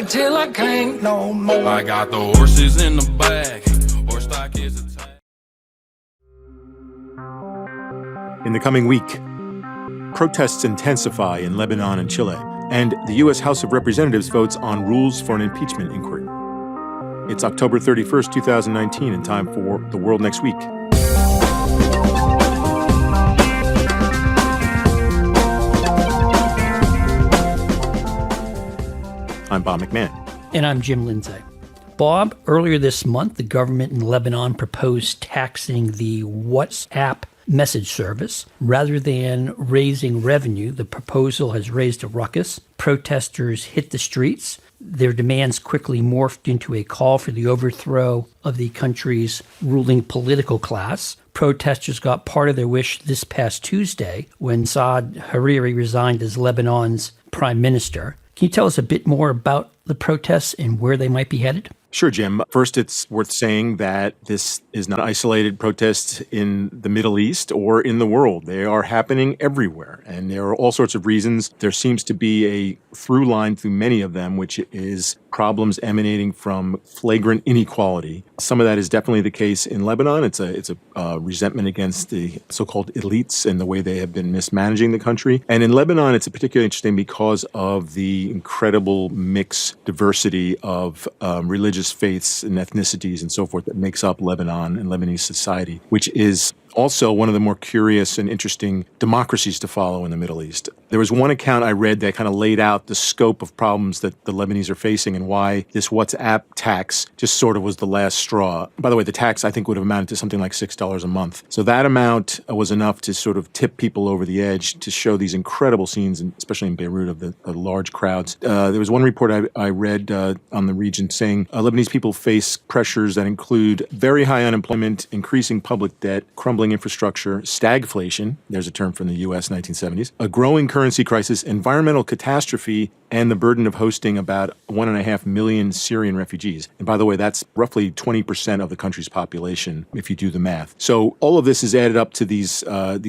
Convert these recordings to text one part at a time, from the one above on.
till I can't no more. I got the horses in the back. Horse stock is a tag. In the coming week, protests intensify in Lebanon and Chile, and the U.S. House of Representatives votes on rules for an impeachment inquiry. It's October 31st, 2019, and time for The World Next Week. I'm Bob McMahon. And I'm Jim Lindsay. Bob, earlier this month, the government in Lebanon proposed taxing the WhatsApp message service. Rather than raising revenue, the proposal has raised a ruckus. Protesters hit the streets. Their demands quickly morphed into a call for the overthrow of the country's ruling political class. Protesters got part of their wish this past Tuesday when Saad Hariri resigned as Lebanon's prime minister. Can you tell us a bit more about the protests and where they might be headed? Sure, Jim. First, it's worth saying that this is not isolated protests in the Middle East or in the world. They are happening everywhere, and there are all sorts of reasons. There seems to be a through line through many of them, which is problems emanating from flagrant inequality. Some of that is definitely the case in Lebanon. It's a resentment against the so-called elites and the way they have been mismanaging the country. And in Lebanon, it's particularly interesting because of the incredible mix, diversity of religious faiths and ethnicities and so forth that makes up Lebanon and Lebanese society, which is also one of the more curious and interesting democracies to follow in the Middle East. There was one account I read that kind of laid out the scope of problems that the Lebanese are facing and why this WhatsApp tax just sort of was the last straw. By the way, the tax, I think, would have amounted to something like $6 a month. So that amount was enough to sort of tip people over the edge to show these incredible scenes, especially in Beirut, of the large crowds. There was one report I read on the region saying Lebanese people face pressures that include very high unemployment, increasing public debt, crumbling infrastructure, stagflation, there's a term from the U.S. 1970s, a growing currency crisis, environmental catastrophe, and the burden of hosting about 1.5 million Syrian refugees. And by the way, that's roughly 20% of the country's population, if you do the math. So all of this is added up to these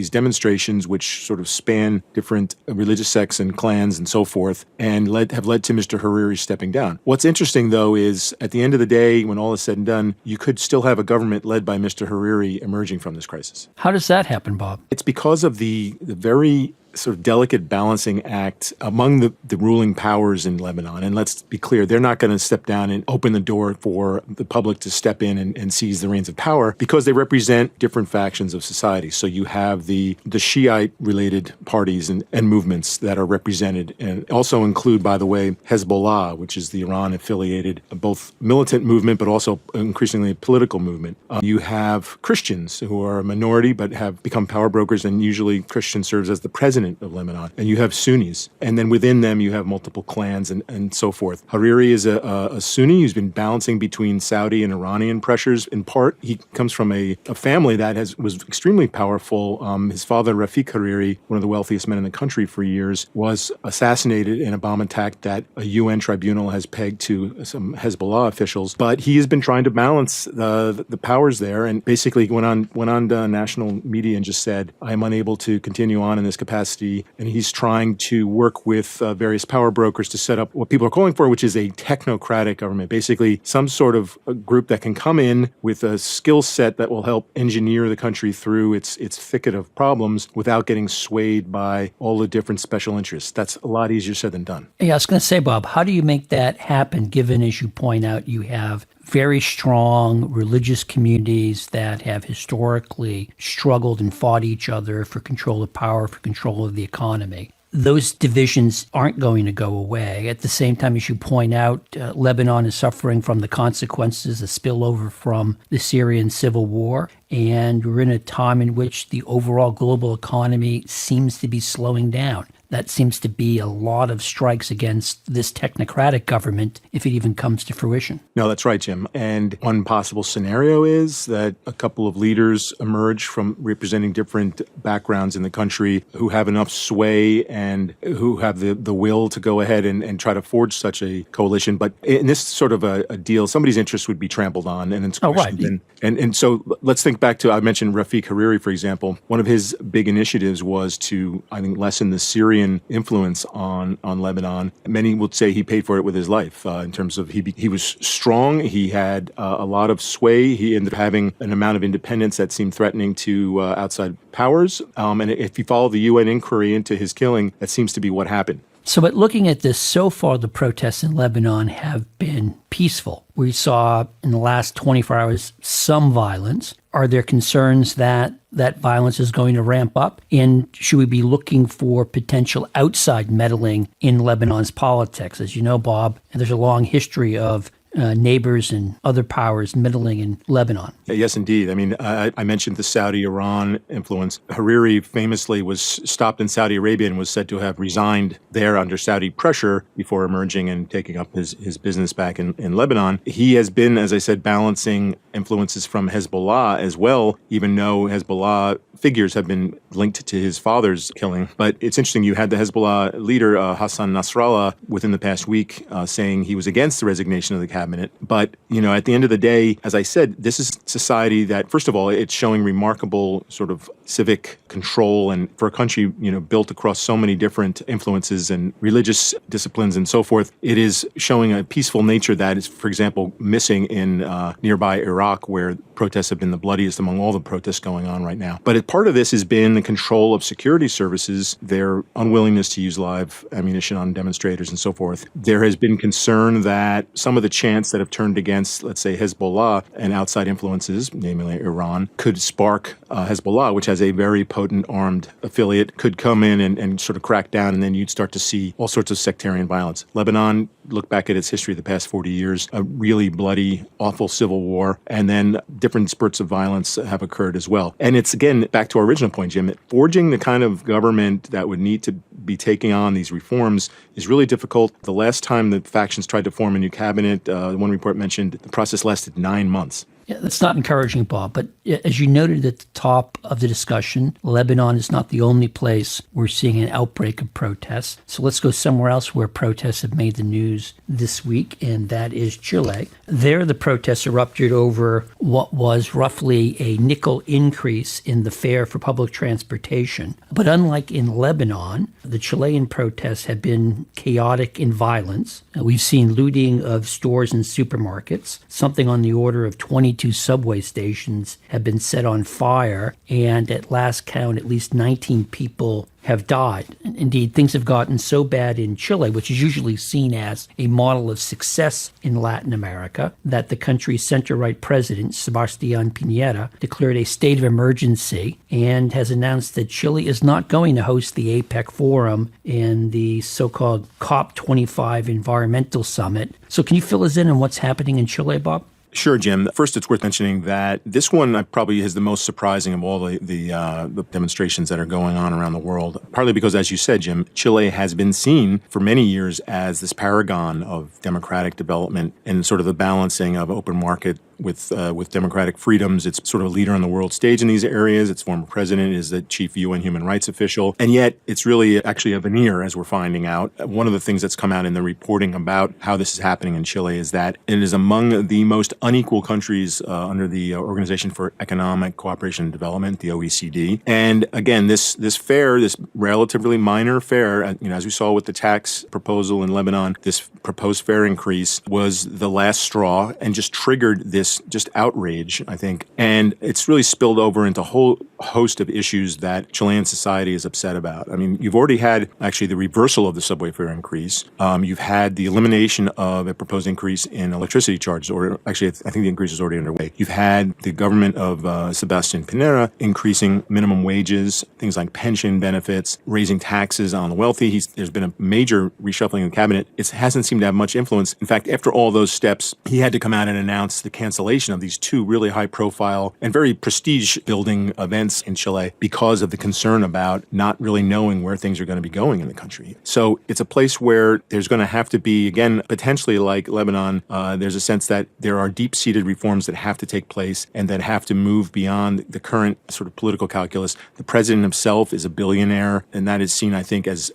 demonstrations, which sort of span different religious sects and clans and so forth, and have led to Mr. Hariri stepping down. What's interesting, though, is at the end of the day, when all is said and done, you could still have a government led by Mr. Hariri emerging from this crisis. How does that happen, Bob? It's because of the very sort of delicate balancing act among the ruling powers in Lebanon. And let's be clear, they're not going to step down and open the door for the public to step in and seize the reins of power because they represent different factions of society. So you have the Shiite-related parties and movements that are represented, and also include, by the way, Hezbollah, which is the Iran-affiliated both militant movement but also increasingly a political movement. You have Christians who are a minority but have become power brokers, and usually Christian serves as the president of Lebanon. And you have Sunnis. And then within them, you have multiple clans and so forth. Hariri is a Sunni who's been balancing between Saudi and Iranian pressures. In part, he comes from a family that was extremely powerful. His father, Rafiq Hariri, one of the wealthiest men in the country for years, was assassinated in a bomb attack that a UN tribunal has pegged to some Hezbollah officials. But he has been trying to balance the powers there, and basically went on national media and just said, I am unable to continue on in this capacity. And he's trying to work with various power brokers to set up what people are calling for, which is a technocratic government, basically some sort of a group that can come in with a skill set that will help engineer the country through its thicket of problems without getting swayed by all the different special interests. That's a lot easier said than done. Yeah, I was going to say, Bob, how do you make that happen, given, as you point out, you have very strong religious communities that have historically struggled and fought each other for control of power, for control of the economy? Those divisions aren't going to go away. At the same time, as you point out, Lebanon is suffering from the consequences, a spillover from the Syrian civil war. And we're in a time in which the overall global economy seems to be slowing down. That seems to be a lot of strikes against this technocratic government if it even comes to fruition. No, that's right, Jim. And one possible scenario is that a couple of leaders emerge from representing different backgrounds in the country who have enough sway and who have the will to go ahead and try to forge such a coalition. But in this sort of a deal, somebody's interests would be trampled on. And it's questioned. And so let's think back to, I mentioned Rafiq Hariri, for example. One of his big initiatives was to, I think, lessen the Syrian Syrian influence on Lebanon. Many would say he paid for it with his life in terms of he was strong. He had a lot of sway. He ended up having an amount of independence that seemed threatening to outside powers. And if you follow the UN inquiry into his killing, that seems to be what happened. So, but looking at this, so far the protests in Lebanon have been peaceful. We saw in the last 24 hours some violence. Are there concerns that that violence is going to ramp up? And should we be looking for potential outside meddling in Lebanon's politics? As you know, Bob, there's a long history of neighbors and other powers meddling in Lebanon. Yes, indeed. I mean, I mentioned the Saudi-Iran influence. Hariri famously was stopped in Saudi Arabia and was said to have resigned there under Saudi pressure before emerging and taking up his business back in Lebanon. He has been, as I said, balancing influences from Hezbollah as well, even though Hezbollah figures have been linked to his father's killing. But it's interesting, you had the Hezbollah leader, Hassan Nasrallah, within the past week saying he was against the resignation of the cabinet. But, at the end of the day, as I said, this is society that, first of all, it's showing remarkable sort of civic control. And for a country, built across so many different influences and religious disciplines and so forth, it is showing a peaceful nature that is, for example, missing in nearby Iraq, where protests have been the bloodiest among all the protests going on right now. But part of this has been the control of security services, their unwillingness to use live ammunition on demonstrators and so forth. There has been concern that some of the chants that have turned against, let's say, Hezbollah and outside influences, namely Iran, could spark Hezbollah, which has a very potent armed affiliate, could come in and sort of crack down, and then you'd start to see all sorts of sectarian violence. Lebanon, look back at its history the past 40 years, a really bloody, awful civil war, and then different spurts of violence have occurred as well. And it's, again, back to our original point, Jim, forging the kind of government that would need to be taking on these reforms is really difficult. The last time the factions tried to form a new cabinet, one report mentioned the process lasted 9 months. Yeah, that's not encouraging, Bob. But as you noted at the top of the discussion, Lebanon is not the only place we're seeing an outbreak of protests. So let's go somewhere else where protests have made the news this week, and that is Chile. There, the protests erupted over what was roughly a nickel increase in the fare for public transportation. But unlike in Lebanon, the Chilean protests have been chaotic in violence. We've seen looting of stores and supermarkets, something on the order of 22 subway stations have been set on fire, and at last count, at least 19 people have died. Indeed, things have gotten so bad in Chile, which is usually seen as a model of success in Latin America, that the country's center-right president, Sebastián Piñera, declared a state of emergency and has announced that Chile is not going to host the APEC forum and the so-called COP25 environmental summit. So can you fill us in on what's happening in Chile, Bob? Sure, Jim. First, it's worth mentioning that this one probably is the most surprising of all the demonstrations that are going on around the world, partly because, as you said, Jim, Chile has been seen for many years as this paragon of democratic development and sort of the balancing of open market with democratic freedoms. It's sort of a leader on the world stage in these areas. Its former president is the chief UN human rights official. And yet it's really actually a veneer, as we're finding out. One of the things that's come out in the reporting about how this is happening in Chile is that it is among the most unequal countries under the Organization for Economic Cooperation and Development, the OECD. And again, this fare, this relatively minor fare, as we saw with the tax proposal in Lebanon, this proposed fare increase was the last straw and just triggered this just outrage, I think. And it's really spilled over into a whole host of issues that Chilean society is upset about. I mean, you've already had actually the reversal of the subway fare increase. You've had the elimination of a proposed increase in electricity charges, or actually, I think the increase is already underway. You've had the government of Sebastián Piñera increasing minimum wages, things like pension benefits, raising taxes on the wealthy. There's been a major reshuffling of the cabinet. It hasn't seemed to have much influence. In fact, after all those steps, he had to come out and announce the cancellation of these two really high-profile and very prestige-building events in Chile because of the concern about not really knowing where things are going to be going in the country. So it's a place where there's going to have to be, again, potentially like Lebanon, there's a sense that there are deep-seated reforms that have to take place and that have to move beyond the current sort of political calculus. The president himself is a billionaire, and that is seen, I think, as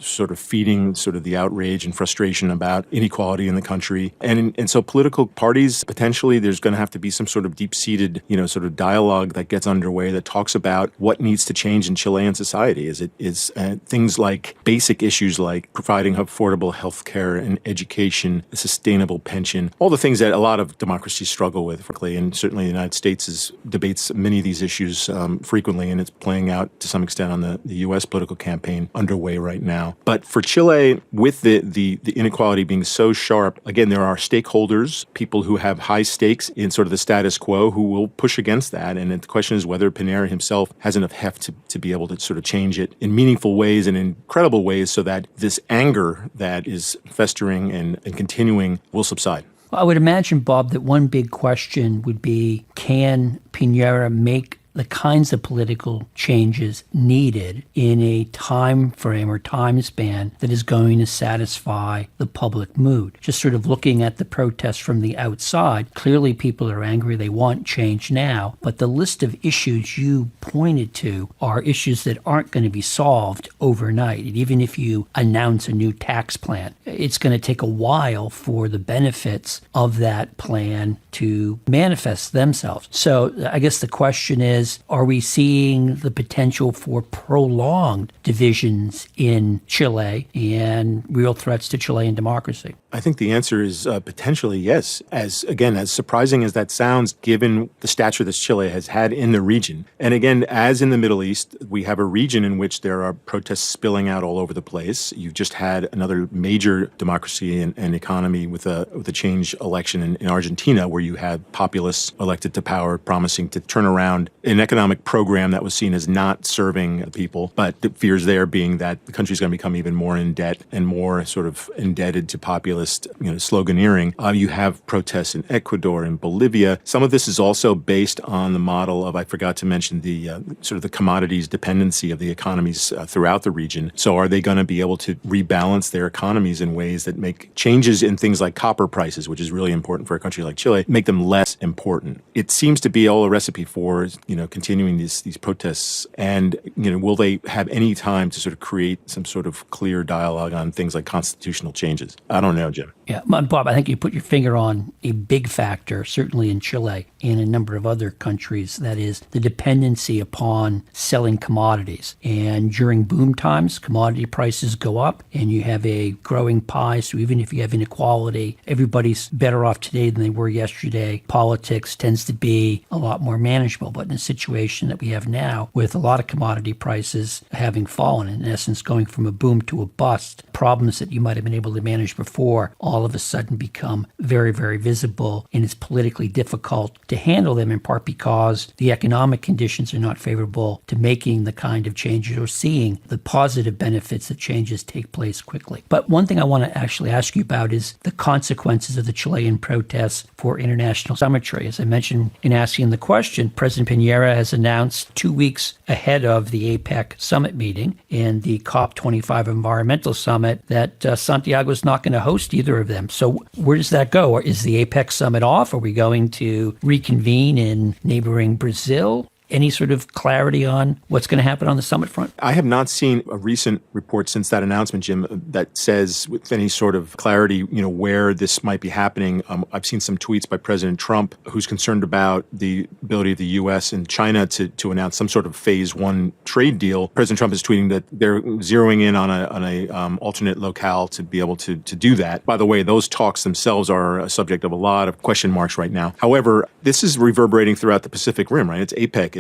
sort of feeding sort of the outrage and frustration about inequality in the country. And so political parties, potentially, there's going to have to be some sort of deep-seated, sort of dialogue that gets underway that talks about what needs to change in Chilean society. Is things like basic issues like providing affordable health care and education, a sustainable pension, all the things that a lot of democracies struggle with, frankly, and certainly the United States debates many of these issues frequently, and it's playing out to some extent on the U.S. political campaign underway right now. But for Chile, with the inequality being so sharp, again, there are stakeholders, people who have high stakes in sort of the status quo who will push against that. And the question is whether Piñera himself has enough heft to be able to sort of change it in meaningful ways and in incredible ways so that this anger that is festering and continuing will subside. I would imagine, Bob, that one big question would be, can Piñera make the kinds of political changes needed in a time frame or time span that is going to satisfy the public mood? Just sort of looking at the protests from the outside, clearly people are angry, they want change now, but the list of issues you pointed to are issues that aren't going to be solved overnight. And even if you announce a new tax plan, it's going to take a while for the benefits of that plan to manifest themselves. So I guess the question is, are we seeing the potential for prolonged divisions in Chile and real threats to Chilean democracy? I think the answer is potentially yes. As surprising as that sounds, given the stature that Chile has had in the region. And again, as in the Middle East, we have a region in which there are protests spilling out all over the place. You've just had another major democracy and economy with a change election in Argentina, where you had populists elected to power promising to turn around an economic program that was seen as not serving the people. But the fears there being that the country's going to become even more in debt and more sort of indebted to populist sloganeering. You have protests in Ecuador and Bolivia. Some of this is also based on the model of, I forgot to mention, the sort of the commodities dependency of the economies throughout the region. So are they going to be able to rebalance their economies in ways that make changes in things like copper prices, which is really important for a country like Chile, make them less important? It seems to be all a recipe for, continuing these protests. And, will they have any time to sort of create some sort of clear dialogue on things like constitutional changes? I don't know, Jim. Yeah, Bob, I think you put your finger on a big factor, certainly in Chile and a number of other countries, that is the dependency upon selling commodities. And during boom times, commodity prices go up and you have a growing pie. So even if you have inequality, everybody's better off today than they were yesterday. Politics tends to be a lot more manageable. But in a situation that we have now, with a lot of commodity prices having fallen, in essence going from a boom to a bust, problems that you might have been able to manage before all of a sudden become very, very visible, and it's politically difficult to handle them, in part because the economic conditions are not favorable to making the kind of changes or seeing the positive benefits of changes take place quickly. But one thing I want to actually ask you about is the consequences of the Chilean protests for international summitry. As I mentioned in asking the question, President Piñera has announced 2 weeks ahead of the APEC summit meeting and the COP25 environmental summit that Santiago is not going to host either of them. So where does that go? Or is the APEC summit off? Are we going to reconvene in neighboring Brazil? Any sort of clarity on what's going to happen on the summit front? I have not seen a recent report since that announcement, Jim, that says with any sort of clarity, where this might be happening. I've seen some tweets by President Trump, who's concerned about the ability of the U.S. and China to announce some sort of phase one trade deal. President Trump is tweeting that they're zeroing in on a alternate locale to be able to do that. By the way, those talks themselves are a subject of a lot of question marks right now. However, this is reverberating throughout the Pacific Rim, right? It's APEC.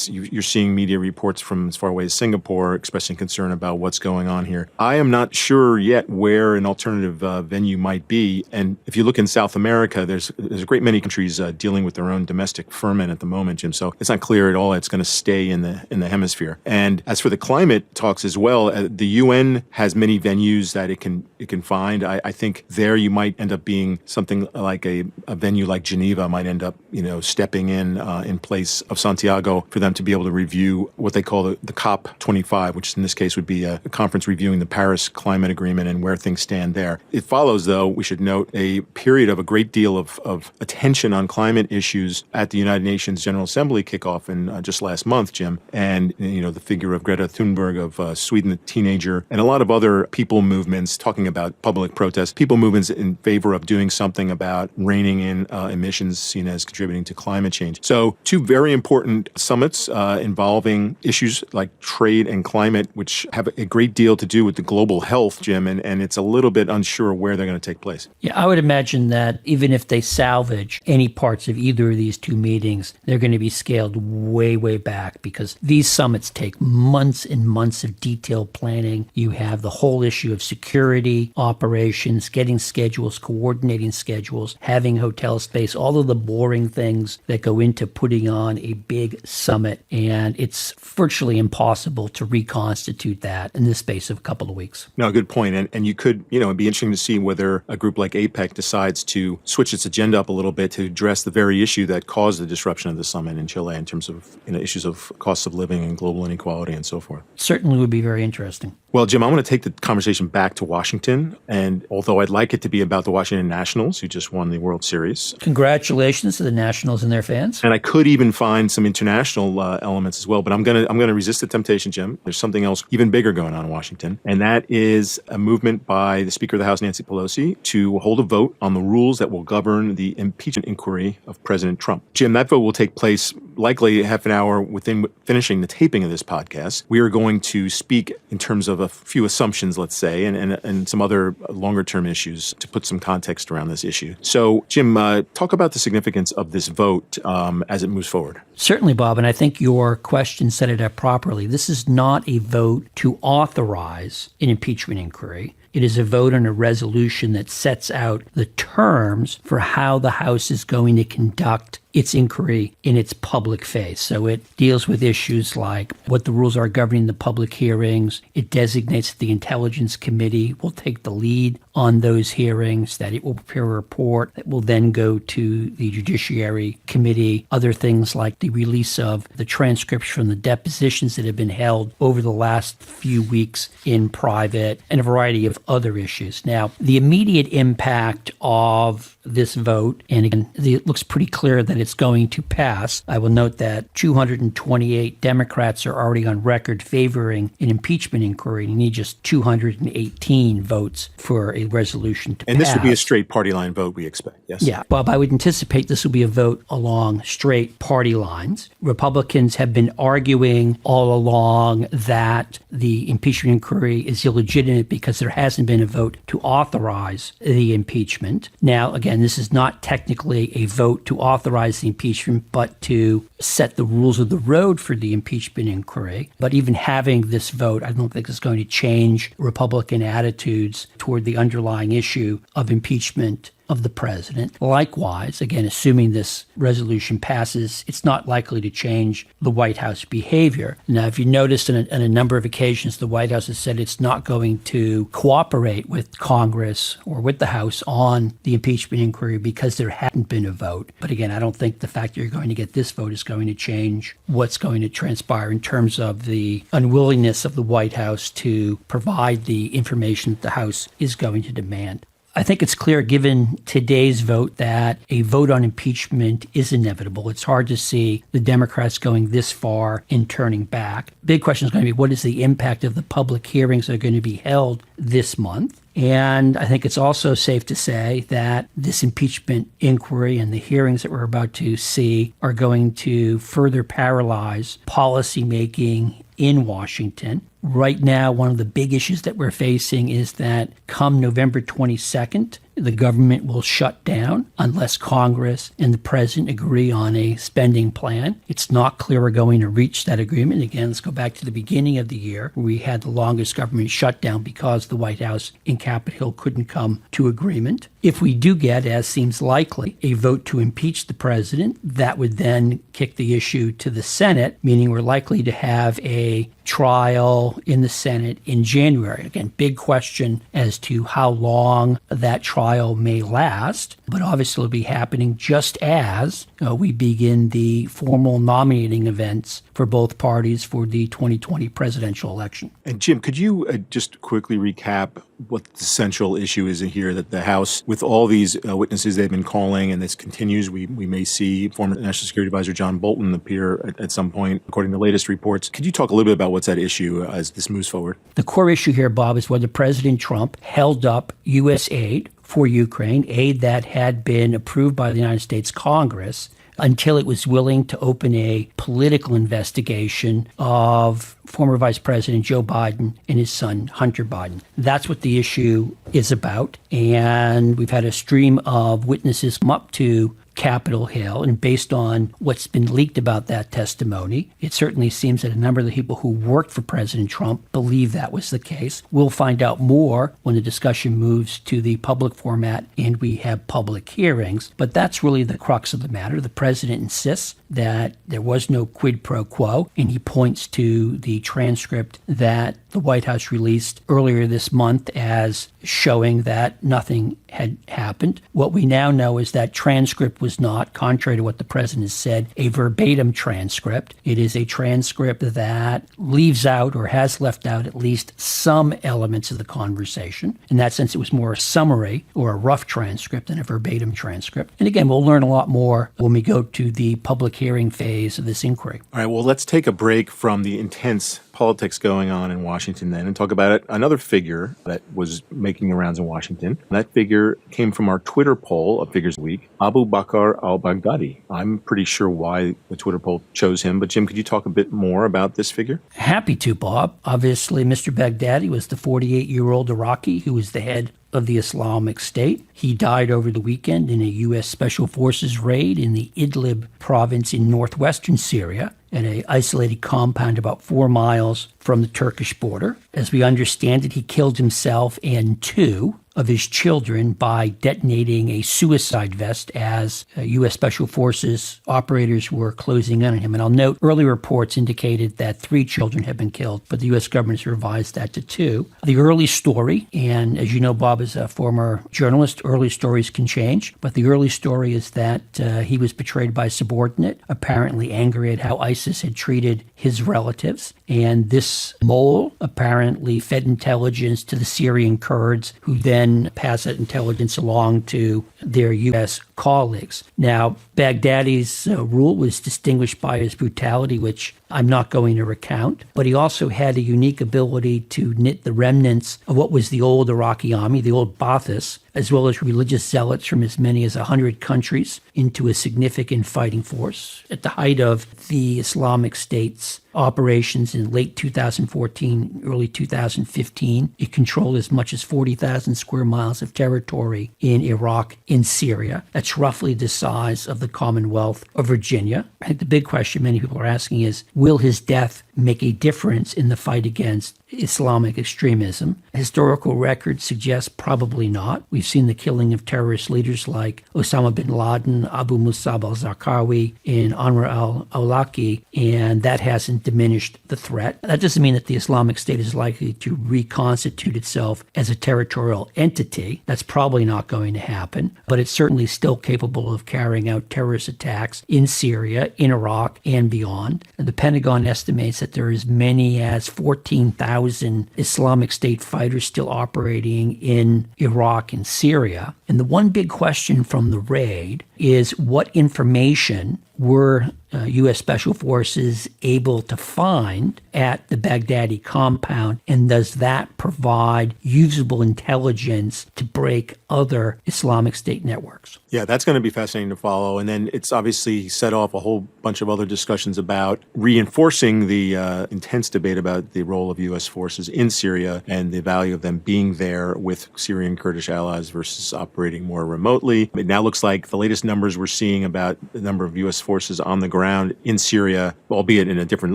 You're seeing media reports from as far away as Singapore expressing concern about what's going on here. I am not sure yet where an alternative venue might be. And if you look in South America, there's a great many countries dealing with their own domestic ferment at the moment, Jim. So it's not clear at all it's going to stay in the hemisphere. And as for the climate talks as well, the UN has many venues that it can find. I think there you might end up being something like a venue like Geneva might end up stepping in place of Santiago. Santiago for them to be able to review what they call the COP25, which in this case would be a conference reviewing the Paris Climate Agreement and where things stand there. It follows, though, we should note, a period of a great deal of attention on climate issues at the United Nations General Assembly kickoff in just last month, Jim. And, the figure of Greta Thunberg of Sweden, the teenager, and a lot of other people movements talking about public protests, people movements in favor of doing something about reining in emissions seen as contributing to climate change. So two very important summits involving issues like trade and climate, which have a great deal to do with the global health, Jim, and it's a little bit unsure where they're going to take place. Yeah, I would imagine that even if they salvage any parts of either of these two meetings, they're going to be scaled way, way back because these summits take months and months of detailed planning. You have the whole issue of security, operations, getting schedules, coordinating schedules, having hotel space, all of the boring things that go into putting on a big summit. And it's virtually impossible to reconstitute that in the space of a couple of weeks. No, good point. And you could, it'd be interesting to see whether a group like APEC decides to switch its agenda up a little bit to address the very issue that caused the disruption of the summit in Chile in terms of issues of cost of living and global inequality and so forth. Certainly would be very interesting. Well, Jim, I want to take the conversation back to Washington. And although I'd like it to be about the Washington Nationals, who just won the World Series. Congratulations to the Nationals and their fans. And I could even find some international elements as well. But I'm going to resist the temptation, Jim. There's something else even bigger going on in Washington. And that is a movement by the Speaker of the House, Nancy Pelosi, to hold a vote on the rules that will govern the impeachment inquiry of President Trump. Jim, that vote will take place likely half an hour within finishing the taping of this podcast. We are going to speak in terms of a few assumptions, let's say, and some other longer-term issues to put some context around this issue. So, Jim, talk about the significance of this vote as it moves forward. Certainly, Bob, and I think your question set it up properly. This is not a vote to authorize an impeachment inquiry. It is a vote on a resolution that sets out the terms for how the House is going to conduct its inquiry in its public face. So it deals with issues like what the rules are governing the public hearings. It designates that the Intelligence Committee will take the lead on those hearings, that it will prepare a report that will then go to the Judiciary Committee. Other things like the release of the transcripts from the depositions that have been held over the last few weeks in private, and a variety of other issues. Now, the immediate impact of this vote, and again, it looks pretty clear that it's going to pass. I will note that 228 Democrats are already on record favoring an impeachment inquiry. You need just 218 votes for a resolution to pass. And this would be a straight party line vote, we expect, yes? Yeah, Bob, I would anticipate this will be a vote along straight party lines. Republicans have been arguing all along that the impeachment inquiry is illegitimate because there hasn't been a vote to authorize the impeachment. Now, again, this is not technically a vote to authorize the impeachment, but to set the rules of the road for the impeachment inquiry. But even having this vote, I don't think it's going to change Republican attitudes toward the underlying issue of impeachment of the president. Likewise, again, assuming this resolution passes, it's not likely to change the White House behavior. Now, if you noticed on a number of occasions, the White House has said it's not going to cooperate with Congress or with the House on the impeachment inquiry because there hadn't been a vote. But again, I don't think the fact that you're going to get this vote is going to change what's going to transpire in terms of the unwillingness of the White House to provide the information that the House is going to demand. I think it's clear, given today's vote, that a vote on impeachment is inevitable. It's hard to see the Democrats going this far in turning back. Big question is going to be, what is the impact of the public hearings that are going to be held this month? And I think it's also safe to say that this impeachment inquiry and the hearings that we're about to see are going to further paralyze policymaking in Washington. Right now, one of the big issues that we're facing is that come November 22nd, the government will shut down unless Congress and the president agree on a spending plan. It's not clear we're going to reach that agreement. Again, let's go back to the beginning of the year where we had the longest government shutdown because the White House and Capitol Hill couldn't come to agreement. If we do get, as seems likely, a vote to impeach the president, that would then kick the issue to the Senate, meaning we're likely to have a trial in the Senate in January. Again, big question as to how long that trial may last, but obviously it'll be happening just as we begin the formal nominating events for both parties for the 2020 presidential election. And Jim, could you just quickly recap what the central issue is in here, that the House, with all these witnesses they've been calling, and this continues, we may see former National Security Advisor John Bolton appear at some point, according to latest reports. Could you talk a little bit about what's at issue as this moves forward? The core issue here, Bob, is whether President Trump held up U.S. aid for Ukraine, aid that had been approved by the United States Congress, until it was willing to open a political investigation of former Vice President Joe Biden and his son, Hunter Biden. That's what the issue is about. And we've had a stream of witnesses come up to Capitol Hill, and based on what's been leaked about that testimony, it certainly seems that a number of the people who worked for President Trump believe that was the case. We'll find out more when the discussion moves to the public format and we have public hearings, but that's really the crux of the matter. The president insists that there was no quid pro quo, and he points to the transcript that the White House released earlier this month as showing that nothing had happened. What we now know is that transcript was not, contrary to what the president has said, a verbatim transcript. It is a transcript that leaves out or has left out at least some elements of the conversation. In that sense, it was more a summary or a rough transcript than a verbatim transcript. And again, we'll learn a lot more when we go to the public hearing phase of this inquiry. All right, well, let's take a break from the intense politics going on in Washington then and talk about another figure that was making the rounds in Washington. That figure came from our Twitter poll of Figures Week, Abu Bakr al-Baghdadi. I'm pretty sure why the Twitter poll chose him, but Jim, could you talk a bit more about this figure? Happy to, Bob. Obviously, Mr. Baghdadi was the 48-year-old Iraqi who was the head of the Islamic State. He died over the weekend in a U.S. Special Forces raid in the Idlib province in northwestern Syria, at an isolated compound about 4 miles from the Turkish border. As we understand it, he killed himself and 2 of his children by detonating a suicide vest as U.S. Special Forces operators were closing in on him. And I'll note, early reports indicated that 3 children had been killed, but the U.S. government has revised that to 2. The early story, and as you know, Bob is a former journalist, early stories can change, but the early story is that he was betrayed by a subordinate, apparently angry at how ISIS had treated his relatives. And this mole apparently fed intelligence to the Syrian Kurds, who then passed that intelligence along to their U.S. colleagues. Now, Baghdadi's rule was distinguished by his brutality, which I'm not going to recount, but he also had a unique ability to knit the remnants of what was the old Iraqi army, the old Ba'athis, as well as religious zealots from as many as 100 countries into a significant fighting force. At the height of the Islamic State's operations in late 2014, early 2015, it controlled as much as 40,000 square miles of territory in Iraq and Syria. That's roughly the size of the Commonwealth of Virginia. I think the big question many people are asking is, will his death make a difference in the fight against Islamic extremism? Historical records suggest probably not. We've seen the killing of terrorist leaders like Osama bin Laden, Abu Musab al-Zarqawi, and Anwar al-Awlaki, and that hasn't diminished the threat. That doesn't mean that the Islamic State is likely to reconstitute itself as a territorial entity. That's probably not going to happen, but it's certainly still capable of carrying out terrorist attacks in Syria, in Iraq, and beyond. And the Pentagon estimates that there are as many as 14,000 Islamic State fighters still operating in Iraq and Syria. And the one big question from the raid is, what information were U.S. Special Forces able to find at the Baghdadi compound, and does that provide usable intelligence to break other Islamic State networks? Yeah, that's going to be fascinating to follow. And then it's obviously set off a whole bunch of other discussions about reinforcing the intense debate about the role of U.S. forces in Syria and the value of them being there with Syrian Kurdish allies versus operating more remotely. It now looks like the latest latest numbers we're seeing about the number of U.S. forces on the ground in Syria, albeit in a different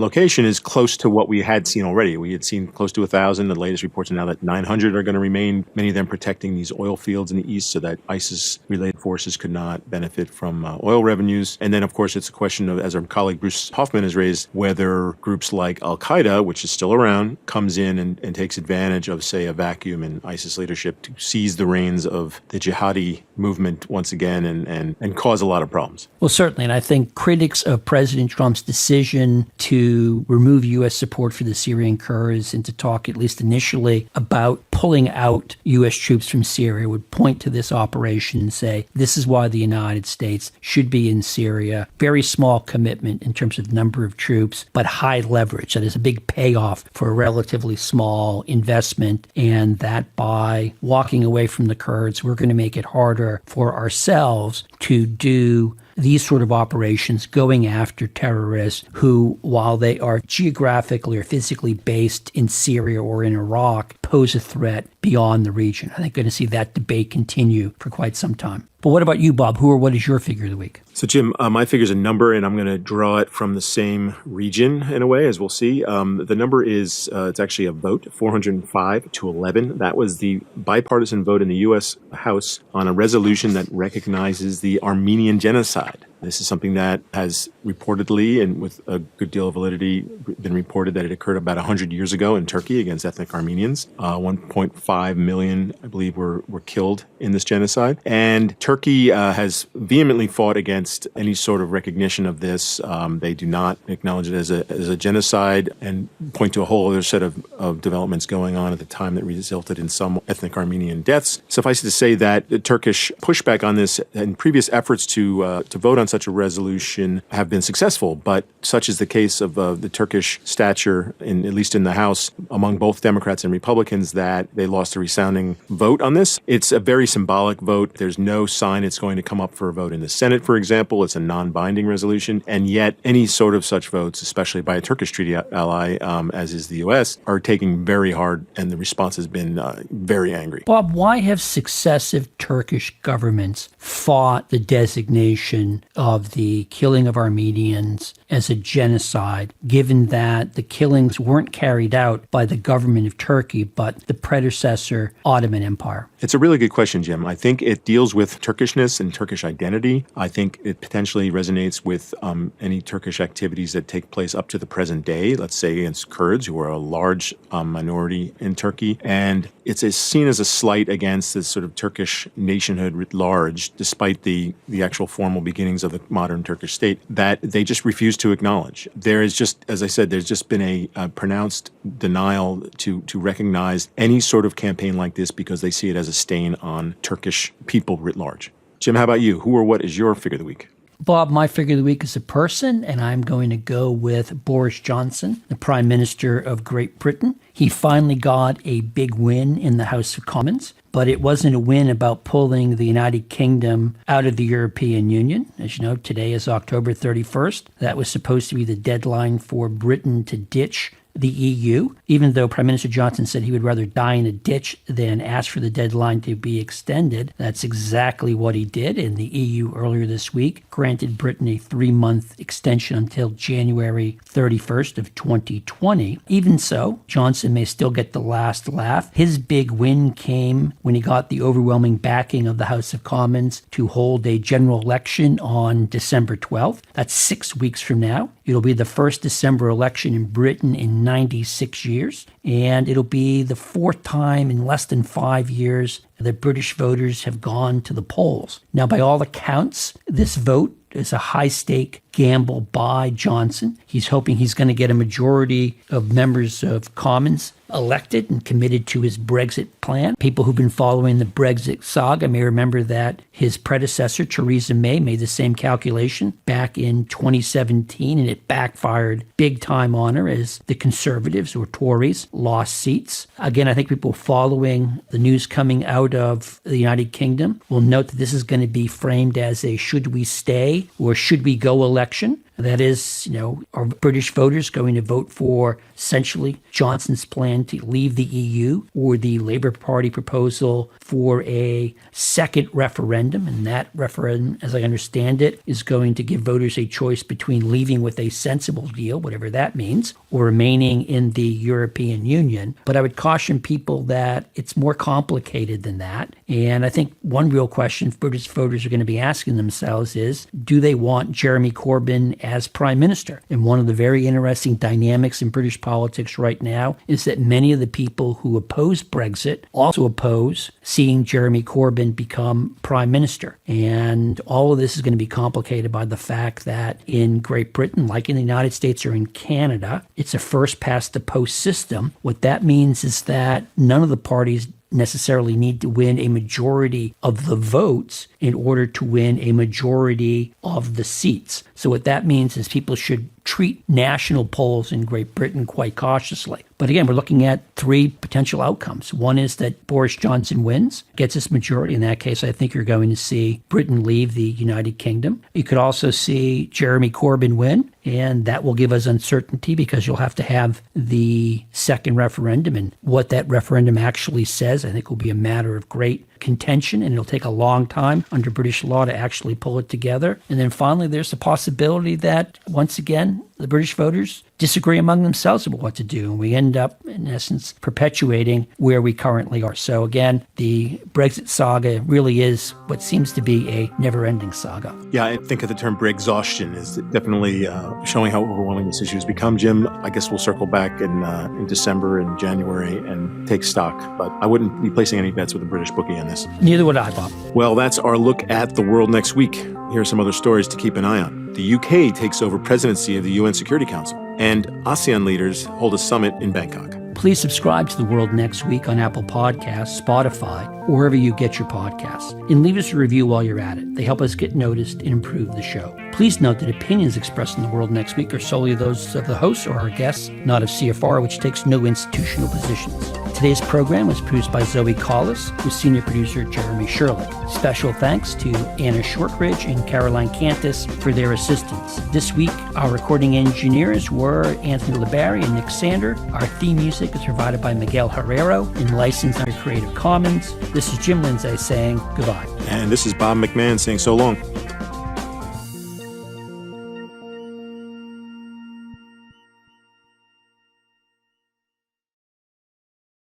location, is close to what we had seen already. We had seen close to 1,000. The latest reports are now that 900 are going to remain, many of them protecting these oil fields in the east so that ISIS-related forces could not benefit from oil revenues. And then, of course, it's a question of, as our colleague Bruce Hoffman has raised, whether groups like al-Qaeda, which is still around, comes in and takes advantage of, say, a vacuum in ISIS leadership to seize the reins of the jihadi movement once again and cause a lot of problems. Well, certainly. And I think critics of President Trump's decision to remove U.S. support for the Syrian Kurds and to talk, at least initially, about pulling out U.S. troops from Syria would point to this operation and say, this is why the United States should be in Syria. Very small commitment in terms of number of troops, but high leverage. That is a big payoff for a relatively small investment, and that by walking away from the Kurds, we're going to make it harder for ourselves to do these sort of operations, going after terrorists who, while they are geographically or physically based in Syria or in Iraq, pose a threat beyond the region. I think we're going to see that debate continue for quite some time. But what about you, Bob? Who or what is your figure of the week? So, Jim, my figure is a number, and I'm going to draw it from the same region in a way, as we'll see. The number is, it's actually a vote, 405-11. That was the bipartisan vote in the U.S. House on a resolution that recognizes the Armenian genocide. This is something that has reportedly, and with a good deal of validity, been reported that it occurred about 100 years ago in Turkey against ethnic Armenians. 1.5 million, I believe, were killed in this genocide. And Turkey has vehemently fought against any sort of recognition of this. They do not acknowledge it as a genocide and point to a whole other set of developments going on at the time that resulted in some ethnic Armenian deaths. Suffice it to say that the Turkish pushback on this and previous efforts to vote on such a resolution have been successful, but such is the case of the Turkish stature, at least in the House, among both Democrats and Republicans, that they lost a resounding vote on this. It's a very symbolic vote. There's no sign it's going to come up for a vote in the Senate, for example. It's a non-binding resolution, and yet any sort of such votes, especially by a Turkish treaty ally, as is the U.S., are taking very hard, and the response has been very angry. Bob, why have successive Turkish governments fought the designation of the killing of Armenians as a genocide, given that the killings weren't carried out by the government of Turkey, but the predecessor Ottoman Empire? It's a really good question, Jim. I think it deals with Turkishness and Turkish identity. I think it potentially resonates with any Turkish activities that take place up to the present day, let's say against Kurds, who are a large minority in Turkey. And it's seen as a slight against this sort of Turkish nationhood writ large, despite the actual formal beginnings of the modern Turkish state, that they just refuse to acknowledge. There is just, as I said, there's just been a pronounced denial to recognize any sort of campaign like this because they see it as a stain on Turkish people writ large. Jim, how about you? Who or what is your figure of the week? Bob, my figure of the week is a person, and I'm going to go with Boris Johnson, the Prime Minister of Great Britain. He finally got a big win in the House of Commons, but it wasn't a win about pulling the United Kingdom out of the European Union. As you know, today is October 31st. That was supposed to be the deadline for Britain to ditch the EU, even though Prime Minister Johnson said he would rather die in a ditch than ask for the deadline to be extended. That's exactly what he did, and the EU earlier this week granted Britain a 3-month extension until January 31st of 2020. Even so, Johnson may still get the last laugh. His big win came when he got the overwhelming backing of the House of Commons to hold a general election on December 12th. That's 6 weeks from now. It'll be the first December election in Britain in 96 years, and it'll be the fourth time in less than 5 years that British voters have gone to the polls. Now, by all accounts, this vote is a high-stake gamble by Johnson. He's hoping he's going to get a majority of members of Commons elected and committed to his Brexit plan. People who've been following the Brexit saga may remember that his predecessor, Theresa May, made the same calculation back in 2017, and it backfired big time on her as the Conservatives, or Tories, lost seats. Again, I think people following the news coming out of the United Kingdom will note that this is going to be framed as a should we stay or should we go election. That is, are British voters going to vote for essentially Johnson's plan to leave the EU or the Labour Party proposal for a second referendum? And that referendum, as I understand it, is going to give voters a choice between leaving with a sensible deal, whatever that means, or remaining in the European Union. But I would caution people that it's more complicated than that. And I think one real question British voters are going to be asking themselves is, do they want Jeremy Corbyn as prime minister? And one of the very interesting dynamics in British politics right now is that many of the people who oppose Brexit also oppose seeing Jeremy Corbyn become prime minister. And all of this is going to be complicated by the fact that in Great Britain, like in the United States or in Canada, it's a first past the post system. What that means is that none of the parties necessarily need to win a majority of the votes in order to win a majority of the seats. So what that means is people should treat national polls in Great Britain quite cautiously. But again, we're looking at three potential outcomes. One is that Boris Johnson wins, gets his majority. In that case, I think you're going to see Britain leave the United Kingdom. You could also see Jeremy Corbyn win, and that will give us uncertainty because you'll have to have the second referendum. And what that referendum actually says, I think, will be a matter of great contention, and it'll take a long time under British law to actually pull it together. And then finally, there's the possibility that, once again, the British voters disagree among themselves about what to do, and we end up, in essence, perpetuating where we currently are. So again, the Brexit saga really is what seems to be a never-ending saga. Yeah, I think of the term Brexhaustion is definitely showing how overwhelming this issue has become. Jim, I guess we'll circle back in December and January and take stock, but I wouldn't be placing any bets with a British bookie on this. Neither would I, Bob. Well, that's our look at the world next week. Here are some other stories to keep an eye on. The UK takes over presidency of the UN Security Council, and ASEAN leaders hold a summit in Bangkok. Please subscribe to The World Next Week on Apple Podcasts, Spotify, or wherever you get your podcasts. And leave us a review while you're at it. They help us get noticed and improve the show. Please note that opinions expressed in The World Next Week are solely those of the hosts or our guests, not of CFR, which takes no institutional positions. Today's program was produced by Zoe Collis, with senior producer Jeremy Shirley. Special thanks to Anna Shortridge and Caroline Cantus for their assistance. This week, our recording engineers were Anthony LeBarry and Nick Sander. Our theme music is provided by Miguel Herrero and licensed under Creative Commons. This is Jim Lindsay saying goodbye. And this is Bob McMahon saying so long.